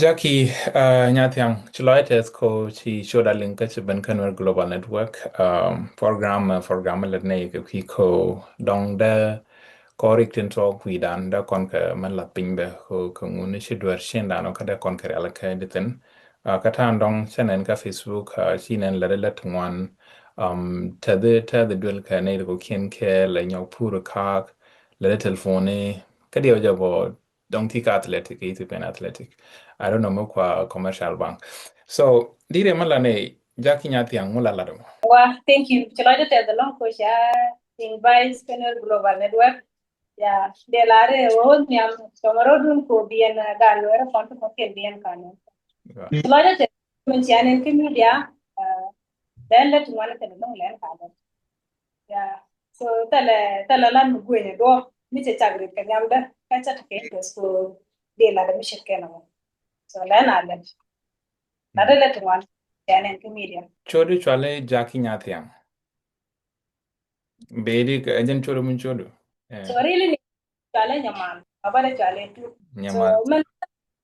Jackie, Nyathang, Chulai Tesco, she showed a link at Benkanwer Global Network, program let ne ko dong da korik tin talk we dan da kon ka man la ping be ko nguni shi dwar shen da no kada kon ka ala ka ditin. Ka tan dong chanen ka Facebook, shinen la let one, ta the dual ka ne ko kien ke la nyok pur ka la telephone ka dio jabo dong ti ka athletic, athletic. I don't know mo kwa commercial bank. So dire mala ne Jackie Nyathiang mula lado. Well, thank you. Chaloja te the long coach invite panel global network. Yeah, de lare road nyam tomorrow dun ko bien galu era kontu ko ke bien kanu. Chaloja te men channel ke media then let one te long len kanu. Yeah. So tala lan mu gwe do mi che chagri ka nyamda ka cha ke so de la de mi shit kenamo. So len alet. Lare let one channel ke media. Chodu chwale Jackie Nyathiang. Bedi ka ajen chodu mun chodu. So really chale nyaman abale chale tu so Nyamal. man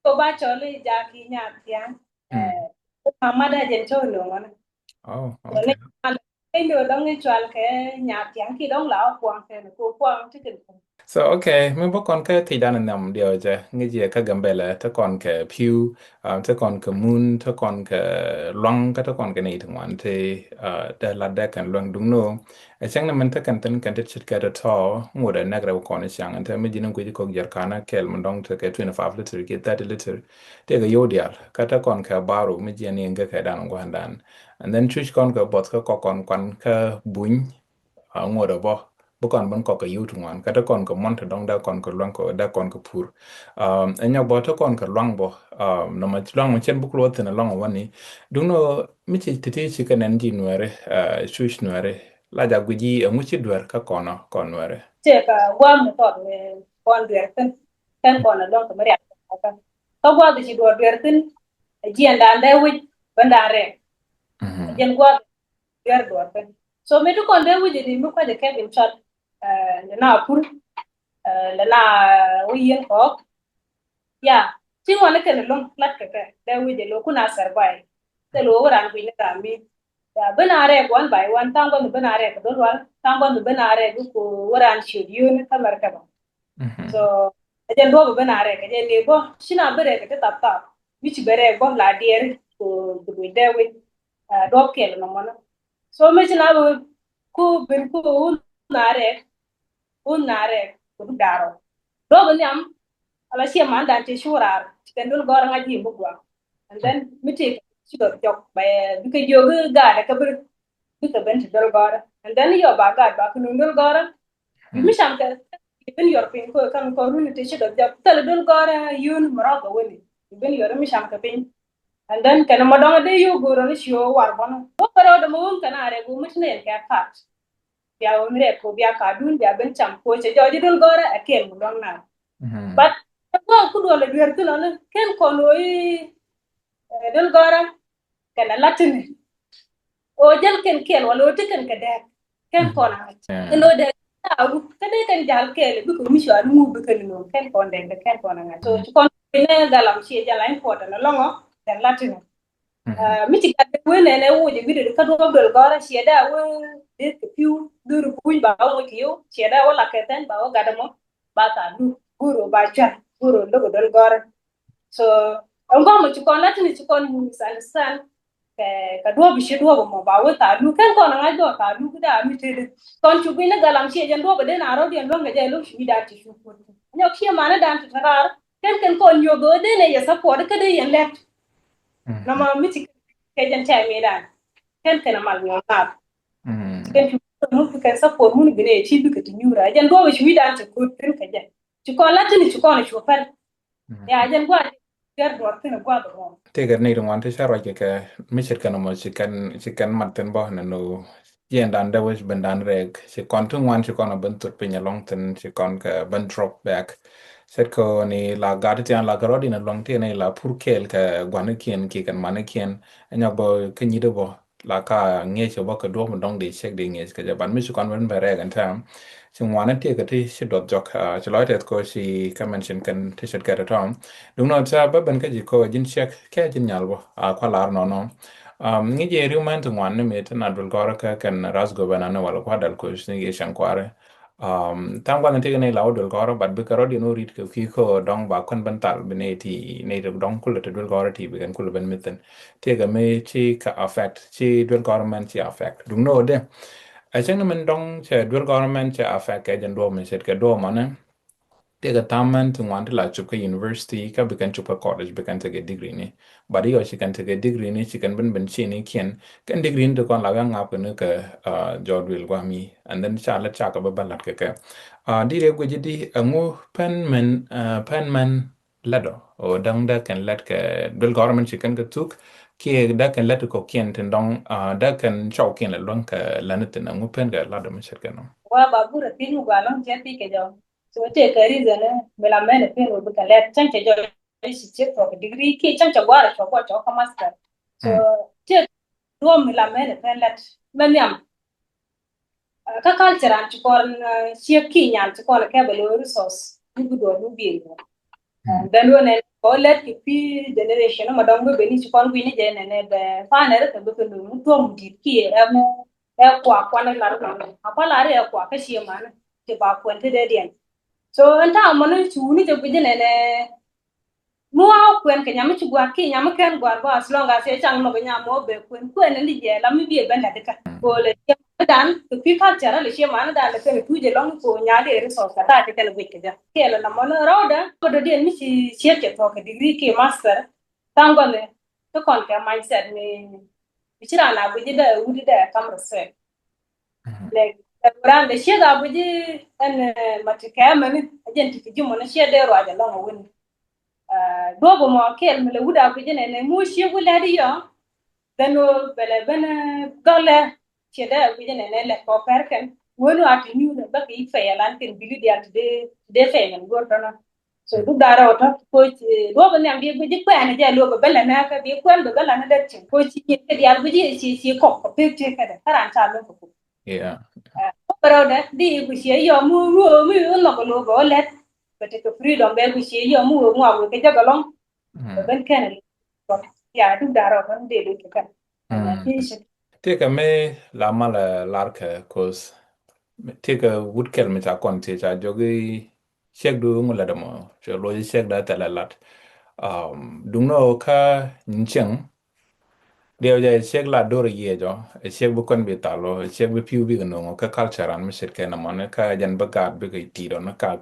ko ba chale jaki nyatiang mamada jen cholo mana Oh, so ne okay. ndo dong ni chwal ke nyatiang ki dong lao kwang ke ko kwang tikin So okay, mình bắt con cái thì đàn nằm điều chứ, nghe gì cái gambe là thế còn cái pew, thế còn cái moon, thế còn cái long, cái thế còn cái này thằng anh thì để là để cái long đúng không? Chẳng là mình thế cần tên cần thiết cái đó thọ, ngồi đây nãy cái con ấy chẳng, anh thấy mình chỉ năng quý cái giờ kana cái mình đong thế cái 25 liter, cái 30 liter, thế cái yêu đial, cái thế còn cái baro, mình chỉ anh cái đàn của anh đàn, and then switch con cái bot cái con cái bún, ngồi đó bo bukan ban ko ka yutu ngwan kata kon ko monta dong da kon ko long ko da kon ko pur enya bo to kon ko long bo no ma long ma chen buklo tena long wani duno mi chi titi chi kanen di nuere shush nuere la da guji ngu chi duer ka kono kon nuere che ka wa mu to me kon derten kan kon long ko mari ka to wa de do derten ji anda ande wi bandare jen gwa der do so me to kon de wi ni mu ko de ke im chat na pur la na wi ko ya ti wona ke long lat ke de wi de lo kuna survive te lo ran wi na mi ya benare one by one tango no benare ko dolwal tango no benare ko waran shiriyo kamar ka ba so ajen do benare ke je ne bo shina bere ke ta ta which bere bo la dier ko du de wi do ke no mo so me china ko ben ko un nare ko daro do nyam ala shi man dan te shurar ken dul gor ngaji bugwa and then miti shudo jok ba duke jogu ga da kabir duke ben dul gor and then yo ba ga ba kunu dul gor mi sham ka ben yor pin ko kan ko runi te shudo jok tel dul gor yun maraga woni ben yor mi sham ka pin and then kana madonga de yo goro ni shio war bono ko pero de mo kana are go mitne ka kat ya umre ko bia ka dun bia ben cham ko che joji dul gor akel mu dong na but ko ku do le wer tuno ne ken ko loy dul gora kana latini o jal ken wala o tiken ka de ken ko na no de aru kade kan jal kele bu ko mi shwa mu bu kan no ken ko de ken ko na so ko ne galam shi jala important longo den latini mi ti ka we ne wo je bi de ka do dul gora shi da wo de piu duru kuj ba wo kiyo shi da wala keten ba wo gadamo ba ta du guru ba cha guru logo dul gora so ngoma chukon latini chukon mu san ka do bi shi do mo ba wo ta lu kan ko na ngai do ta lu da mi te kon chu bi na galam shi jan do ba de na ro de lo ngai lo shi da ti shu ko nyok shi ma na dan ta rar kan ko nyo go de ne ya support ka de yan let na ma mi ti ke jan ta mi dan kan mal nyo na kan chu mu kan support mu bi ne chi bi ka ti nyura jan do ba shi da ta ko kan ka jan chukon latini chukon chu fan ya jan gwa Tegar ni rung wante sharo ke michit kana mo chikan maten bo na no yen dan da was bendan reg si kon tung wan si kon ben tut pinya long ten si kon ka ben drop back set ko ni la gadi tian la garodi na long tian ni la pur kel ka gwan kien ki kan man kien anya bo kenyi do bo la ka nge che bo ka do mo dong de check de nge ka ja ban mi si kon ben bare gan tam ซึ่งวันนั้นที่ก็ที่ชิดดอทจอกจะร้อยเด็ดก็สิคำมันเช่นกันที่ชิดแก่ทองดูนอจะแบบเป็นก็จีก็จินเช็คแค่จินยาลบ่ควาลาร์นอนงี้เจอริวมันถึงวันนี้มีท่านอัดวิลกอร์ก็กันรัสโกบานานะวอลกว่าดัลโคชนี่เอชังควาร์ทั้งวันนั้นที่กันในลาวดัลกอร์บัดบิการอดีโนริดก็คิโคดองบาคนบันตัลเป็นเอทีในเรื่องดองคุลเลตดัลกอร์ที่เป็นคุลเป็นมิตันที่ก็ไม่ที่ก็ affect ที่ดัลกอร์มันที่ affect ดูโน่เด้ I think man dong che dual government che affect ke jan do man set ke do man te ga taman tu wan la chup ke university ka bekan chup ka college bekan te ge degree ni bari yo chi kan te ge degree ni chi kan ben chi ni kien kan degree ni to kon la ga ngap ne ke jod wil gwa mi and then cha la cha ka ba balat ke di re go ji di ngu pen man lado o dang da kan let ke dual government chi kan ke tuk kia da kan let ko kien ten dong da kan chau kien la long ka lanet na ngu pen ga la do me chet kan wa babu ra tinu ga long je pi ke jo so te ka reason me la men pe no ka let chan che jo si che to degree ki chan cha wa ra cho ka master so che do me la men pe let men yam ka culture an ci kon ci ki nyan ci kon ke ba lo resource du do du bi then when ko let ki pi generation ma dong be ni ci kon bi ni je ne be fa ne re ke be no to mu di ki e kwa na la ro apa la re kwa ka shi ma ne te ba ko te de den so anta mo ne chu ni te bi ne ne mu a kwen ke nyam ci gwa ki nyam ken gwa ba as long as e chang no be nyam mo be kwen ne li je la mi bi be na de ka ko le dan to pi culture le she man da le ke tu je long ko nya de resource ta te ke le ke ja ke le na mo no roda ko do den mi ci che to ke degree ke master tango ne to kon ke mindset ni bichira na bu de udi de kam rese le ran de she ga bu ji en matike men agent ti mo na she de ro ja long woni dogo mo kel mi le wuda bu jene ne mu she bu le di yo beno bele bene gole che de bu jene ne le ko perken wonu ati ñu ne ba ki fe yalan ken bili di ati de fe men go tono so du dara oto ko dogo ne ambi bu ji pa ne je lo ba bele na ka bi ko ba bele na de tin ko ci ke di al bu ji ci ko pe te ka de taran ta lo ko yeah pero de di bu she yo mu no ko lo go let but ko freedom be bu she yo mu ngwa ke jaga long ben ken ya du daro kan de lu kan na ti shi te ka me la mala lar ka cause te ka wood kel me cha kon te cha jogi shek du ngula da mo che lo shek da ta la lat dung no ka ncheng điều giờ xếp là đồ gì đó xếp bu con bị tao lo xếp bu piu bị cái nó cái culture anh mới xếp cái nào mà nó cái dân bắc gạt bị cái tí đó nó cái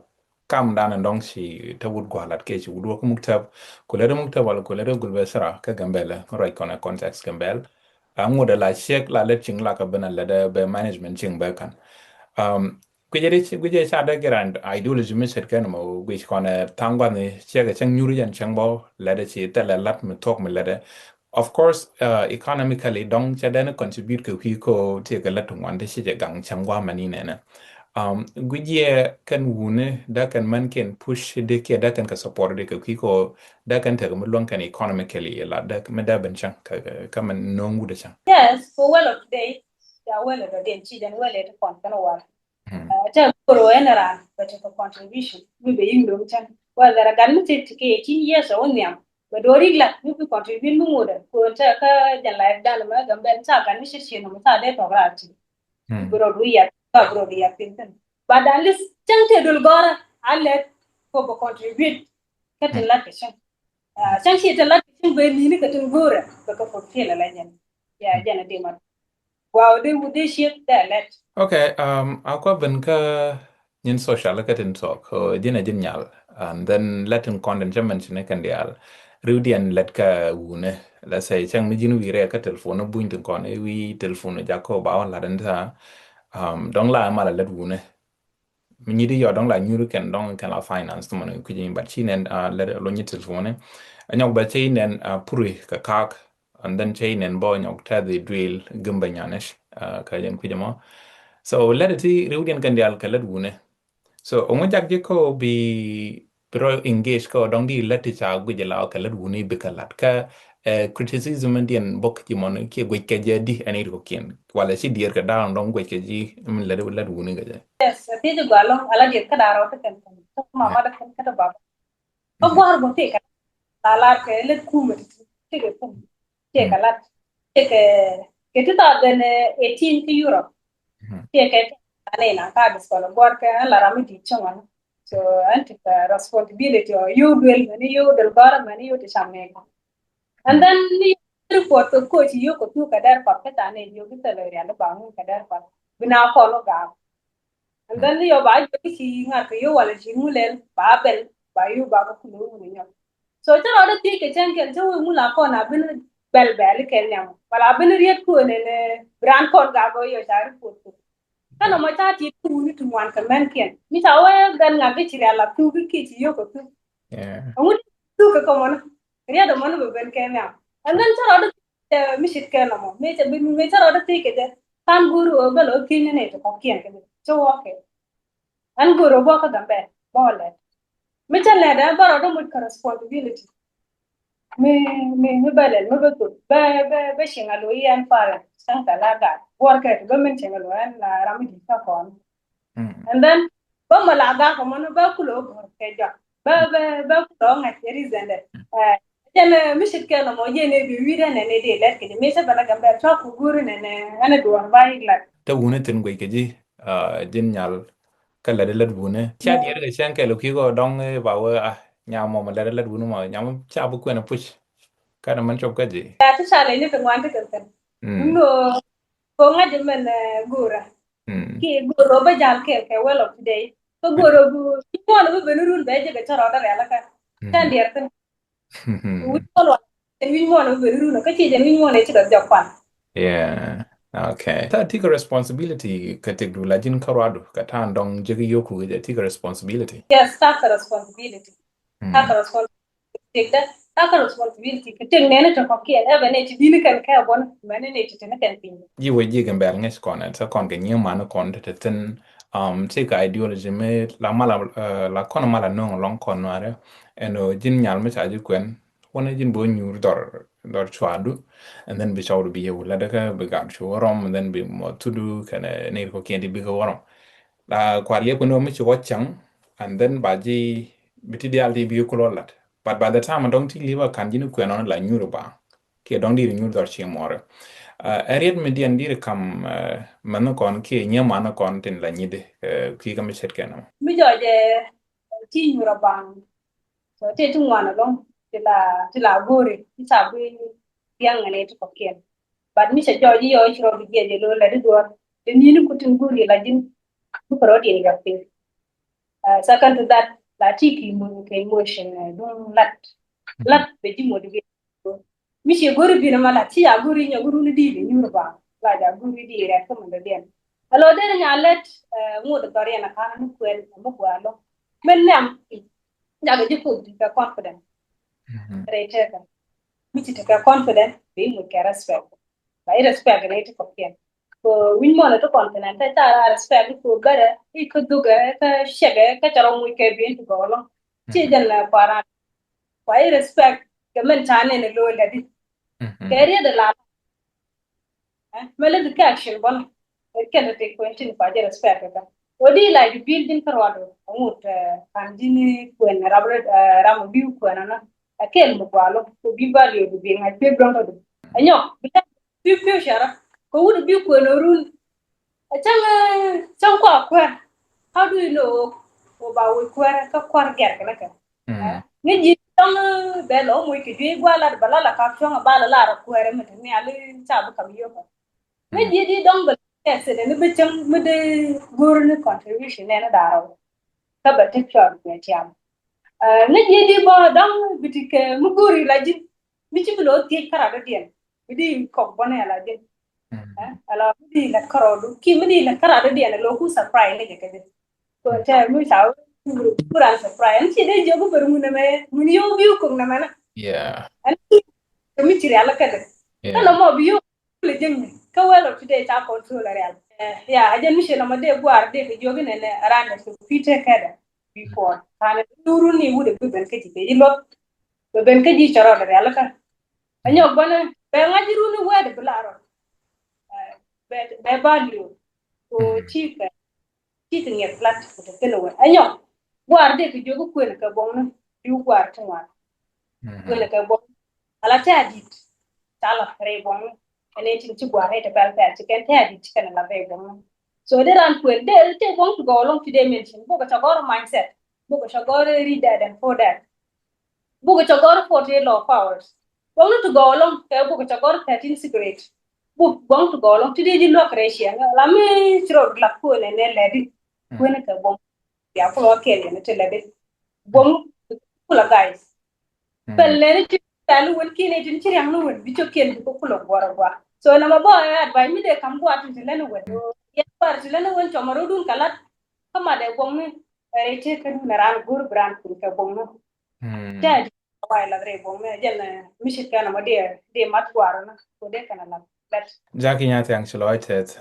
cam đan anh dong si ta vụt qua lát cái chú đua cái mục thập cô mục thập hoặc cô lỡ gulbe sara cái gambel rồi còn cái context gambel anh ngồi là xếp là lết chừng là cái bên là để management chừng bé kan kuje sa da grand ideology mi set kan mo which kone tangwa ni chega chang nyuri jan chang bo la da chi ta la lat mi tok mi la da of course economically dong cha da na contribute ko ki ko te ka la tung wan de chi gang chang wa mani ne na guje kan wune da kan man ken push de ke da kan ka support de ko ki ko da kan ta mo lon kan economically la da me da ban chang ka man no ngu de chang yes for well of today ya well of the chi dan well it kon kan wa ta pro enera but for contribution we be yin do chan well there gan mi te ke chi yes o nyam ba do rigla mi bi contribute mu moda ko ta ka jan life dan ma gamben sa gan mi shi no sa de to gra ti bro du ya ka bro du ya pinten but at least chang te dul gora alle ko bo contribute ka te la ke chan chang shi te la ke be ni ka tun gora ba ka for te la nyen ya jana de ma wow de wo de shi da let okay ako ben ka nyin social ka tin talk ko dina jin nyal and then latin content jaman chine kan dial rudian let ka wune la say chang mi jinu wire ka telephone buin tin kon e wi telephone ja ko ba on la den ta dong la mala let wune mi nyidi yo dong la nyuru ken dong kan la finance to man ku jin bat chinen let lo nyi telephone anyok ba chinen puri ka kak and then chinen bo nyok ta the drill gumba nyanesh ka jen ku jamo so let it rudian kan dial ka let wune so ongo jak je ko bi pro engage ko dong di let cha gu je la ka let wune bi ka lat ka criticism dien bok ji mon ke gu ke je di ani ko kien wala si dier ka down dong gu ke ji let wune ga je yes te ju galong ala dir ka daro ta kan to mama da kan ka ba ko gor bo te ka la ke le kume te ke kum te ka la te ke te ta den 18 ki euro te ke ane na ka bis ko gor ke la rami di chama so anti responsibility you will many you del gor many you te chamne and then report ko coach yo ko tu ka dar pa ka ta ne yo ki ta le ya ba ngun ka dar pa bina ko no ga and then yo ba yo ki nga ko yo wala ji mulen ba bel ba yo ba ko lu ni yo so ta ro ti ke chen ken to mu la ko na bin bel bel ke nyam wala bin riet ko ne ne brand ko ga go yo ta report ko kana ma ta ti tu ni tu wan ka men ken mi ta wa gan nga ke ti la tu ki ti yo ko tu ngun tu ka ko mo riya da mo ben ke nyam and then ta ro mishit ke na mo me ta ro ti ke de kan guru bel o kin ne to ko ken ke so okay an guru bo ka gambe bo le me ta le da baro do mut responsibility me balel me betul be shinga lo yan fara san ta la ga work it go men shinga lo yan la rami di ta kon and then ba mala ga ko mo ba kulo go ke ja ba kulo ngati rizende jene mishit ke no mo jene bi wida ne ne de let ke me sa bala gambe to ku guru ne ne ana do ba igla ta wune tin gwe ke ji jin nyal ka la de lat wune cha di ga chen ke lo ki go dong ba we nya mo ma la de lat wune mo nya mo cha bu ko na push ka na man chop ka ji ta ta sale ni to wan ta kan no ko ngadi men gura ki goro ba jal ke well of today ko goro bu ko no be nurun be je ga charo da la ka tan der tan wi ko lo wi mo no be nurun ka ci je wi mo ne ci do japan yeah okay ta tika responsibility ka tik du la jin karwado ka ta ndong jigi yoku ga tika responsibility yes take responsibility take responsibility da take responsibility ka tin ne to ko ke e be ne ci dini kan ka bon mene ne ci tin kan pin ji we ji gan bel nges kon ta kon ga nyama no kon ta tin tika ideology me la mala la kon mala no long kon no are eno jin nyal me cha ji kwen wona jin bo nyur dor chwadu and then be chawdu be wala daga be gam chworom and then be mo tudu kana ne ko kendi be ko worom la kwa le ko no me chwo chang and then ba ji biti di aldi bi ko lolat but by the time I don't think liver kan jinu kwen on la nyuru ba ke don't di nyuru dor chi more ariet me di andire kam mano kon ke nyama na kon tin la nyide ki kam chet kenam mi jo je ti nyura bang so te tu ngwana long ti la gori ti sa bi yang ne to ko ken but mi se jo ji yo chro bi je lo la di do de ni ni kutin gori la din bu ko rodi ga pe second to that la ti ki mo ke emotion don lat be ji mo de mi se gori bi na mala ti ya gori nya guru ni di ni nyura ba la ja gori di re ko mo de den alo de nya let mo de tori na kana ni kwen mo ko alo men nam jaga ji ko di ka confident rete mi ti ka confident be mo ka respect ba respect ne ti ko ken ko win mo na to confident ta respect ko bare I ko duga ka shege ka taro mu ke be to go lo ti jan la para ba respect ka men tane ne lo la di kere de la mele de action bon ke de te ko tin pa de respect ka odi la di building karwado amut kan dini ko na rabre ram bi ko na akel mo kwalo ko bi value du bi ngai pe grondo du anyo bi shara ko wudi bi ko no run chang kwa how do you know about we kwara ka kwar ger kana ka ni ji tong be lo mo ki ji gwala bala la ka chong bala la ra kwara me ni ali cha bu kam yo ni ji di dong ba tese ni be chang me de gur ni contribution ne na daro ka ba te chor ne tiam na je di bo dang bitike muguri la jin mi ci lo ti kara da dien bidi ko bone la jin ala bidi la karo du ki bidi la kara da dien lo ku surprise ne ke ko ta mu sa pura surprise ci de jogo ber mu ne me mun yo bi ko na mana yeah an mi ci ala ka de na mo bi yo le jin ka wala ci de ta control real ya ajen mi la mo de gwar de jogo ne ne aranda so fite kada before kana nuru ni wude be ben kiti be lo be ben kiti charo da yalla kan anyo bana be ngaji runu wede blaro be balio ko chika chi từng nghiệp flat của cái lối anh nhở guard để cái jogo quên cái bóng nó yêu guard trong ngoài quên cái bóng ala cha đi tala re bóng anh ấy chính guard hay tập al phải chỉ cái cha đi chỉ cái là về bóng so they ran quên they want to go along to dimension book a chagor mindset book a chagor read that and for that book a chagor 48 law of hours bóng to go along cái book a chagor 13 cigarette book bóng to go along to the look ratio la me chro la ko ne ne le di quên cái bóng ya ko ke ne te le di bóng kula guys pelle ne ti talu won ki ne tin chiri ang no won bi cho ken ko kula gora gwa so na ma bo advise mi de kam gwa tin le no won ya par tin le no won chomaro dun kala kama de bóng ne rete kan na ran gur brand kun ka bóng no ta wai la re bóng ne jen mi shi kana ma de mat gwara na ko de kana la bet Jackie nyate ang chiloitet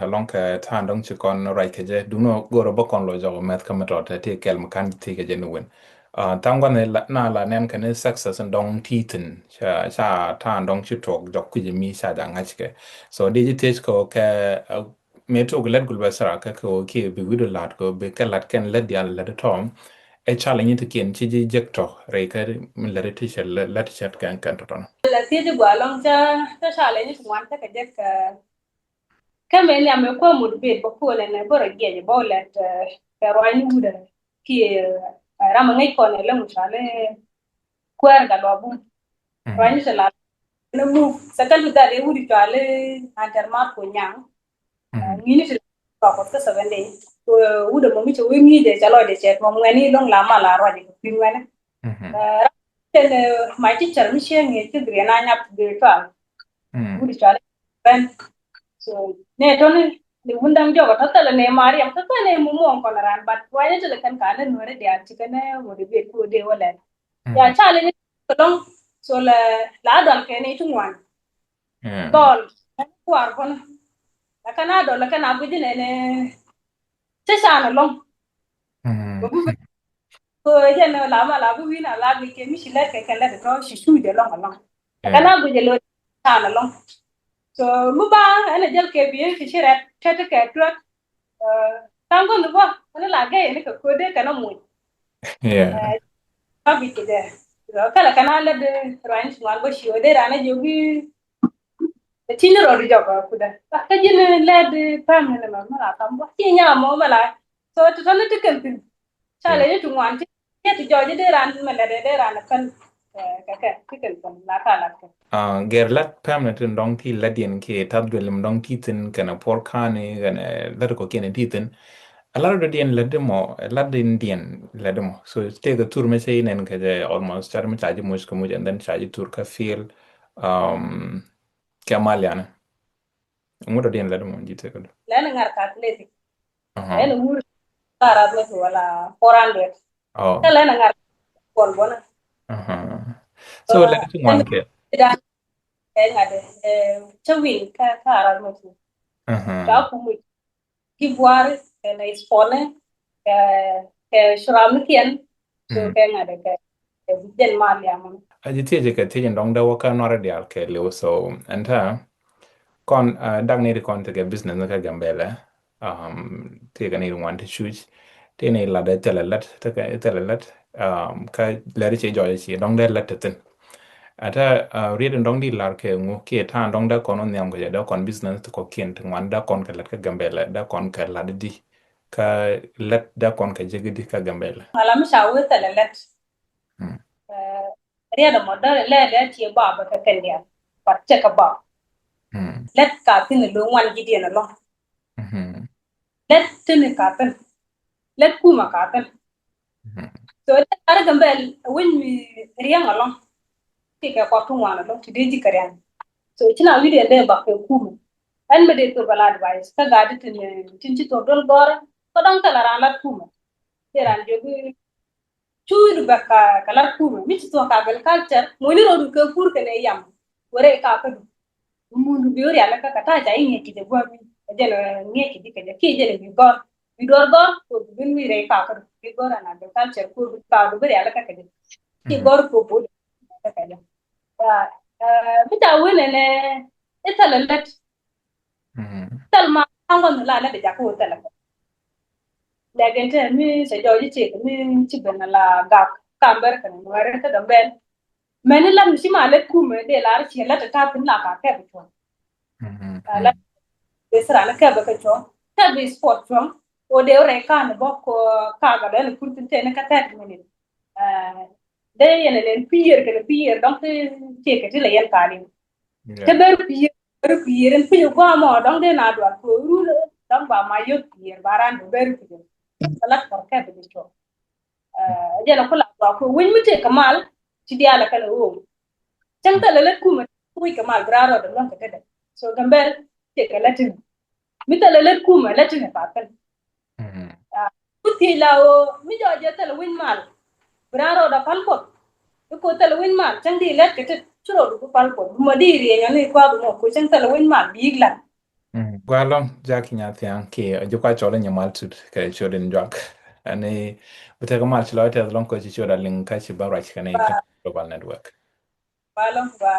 along ka tan dong chikon right ke je duno goro bokon lo jo met kamatot te kel makan ti ke je nuwen tangwa ne na la nem kan success and dong titin cha tan dong chitok jok ku je mi sa da ngachke so digitate ko ke me to glet gul basara ka ko ke bi wido lat ko be ka lat ken let dia let tom e challenge to ken chi je jekto re ka min le ti shel let chat kan to la ti ji gwa long cha shale ni twan ta ka je kama ile amekuwa motivate kwa kuwa na bora geje bowlet rwani wuda ki rama ngai ko ne le mushale kwer ga lobu rwani sala na mu sakal da de wudi tale antar ma ko nyang ngini sila ko ko sa vende to wuda mo mi to wingi de chalo de chet mo ngani long la ma la rwaji ko pingwana tene mai ti char mi shenge ti gre na nyap de ta wudi tale ben so ne to ni wundam jogo to tele ne mariam to tele mu mon ko ran bat wanya tele kan kana nore dia tikane wodi be ko de wala ya chale ni long so la dal ke ne tungwan dol war kon la kana dol la kana budi ne te sana long ko je ne la ma la bu wina la bi ke mi shile ke kala de to shishu de long long kana budi lo sana long so mu ba ana jel ke biye ki shirat tete ke tuak tango no ba ana la ga ne ko de kana mu yeah ba bi ke de kala kana le de ran shi ba shi de rana jogi tini ro ri jogo ku de ka jine le de pam ne ma ma kam ba ti nya mo ma la so to to ne te kan tin chale ni tu wan ti ti jogi de ran ma le de ran kan ka ti kan la ka la ka gerlat permanent dong ti ladien ke tabdwelum dong titin kana porkane kana lado ko kene titin alaro do dien lademo ladin dien lademo so take the tour me say nen ka je almost char me chaji mus ko and then chaji tour ka feel um kamaliana ngodo dien lademo jite ko le na ngar ka athletic le mur tara me wala 400 oh le na ngar kon bona so let it one ke da ngade chawin ka ara me ka ku mu ki boar na ispone ke shram kien so ke ngade ke den mal ya mo aji tieje ke tieje dong da waka nora dial ke lewo so enta kon dag ni kon te business na ka gambele te ga ni want to choose te ne la de telelat te ka telelat ka le che jo chi dong de lat ten ata ri den dong di lar ke ngu ke ta dong da kon on yam ga da kon business to ko kien te wan da kon ka lat ka gambele da kon ka la di ka lat da kon ka jegi ka gambele ala mi shawo telelet riya modal le le ti ba ba ka kendia pat che ka ba let ka tin lo wan gidi na lo let tin ka tin let kuma ka tin so le ara gambel when we riya ngalong ti ka ko tu wan lo ti di karian so china wi de le ba ka kuma an me de to bala advice ka ga di tin ti to dol gor ko dong ta la ran la kuma te ran jogi chuir baka kala kuma mi to ka bel culture mo ni ro ka pur ke ne yam wore ka ka mundu biori ala ka kata ja inge ki de gwa mi jelo nge ki dike je ki jelo bi gor ko bin wi re ka ka bi gor na de culture ko ka do bari ala ka de ki gor ko bo ka ka ja mi ta wene ne etala let talma angon la la de ja ko tala lakin te mi se jo ji ce mi ci bena la ga kamber kan ngare ta gambe meni la mi ci ma le ku me de la ci la ta tin la ka ke bi la de sra na ke ba ke to ta bi sport from o de re ka ne bo ko ka ga de ku tin te ne ka ta mi ni de yene len pier donc ce ke ti le yen ka ni te ber pier en pi ko mo donc de na do ko ru donc ba ma yo pier baran do ber pier salat ko ke bi to jela ko la ko win mi te kamal ci dia la kala o chẳng ta lele kuma kui kamal braro de lon kete so gambel te kala tin mi ta lele kuma la tin pa kan kuti la o mi jo je ta win mal braro da palko ko ta win mal chẳng di let kete churo du palko mo di ri nya ni kwa mo ko chẳng ta win mal bigla Gwalong Jackie Nyathiang ki jukwa chole nyamal tut ka chorin jwak. Ani buteka mal chilo te long ko chi choda ling ka chi barach ka ne ba global network. balong ba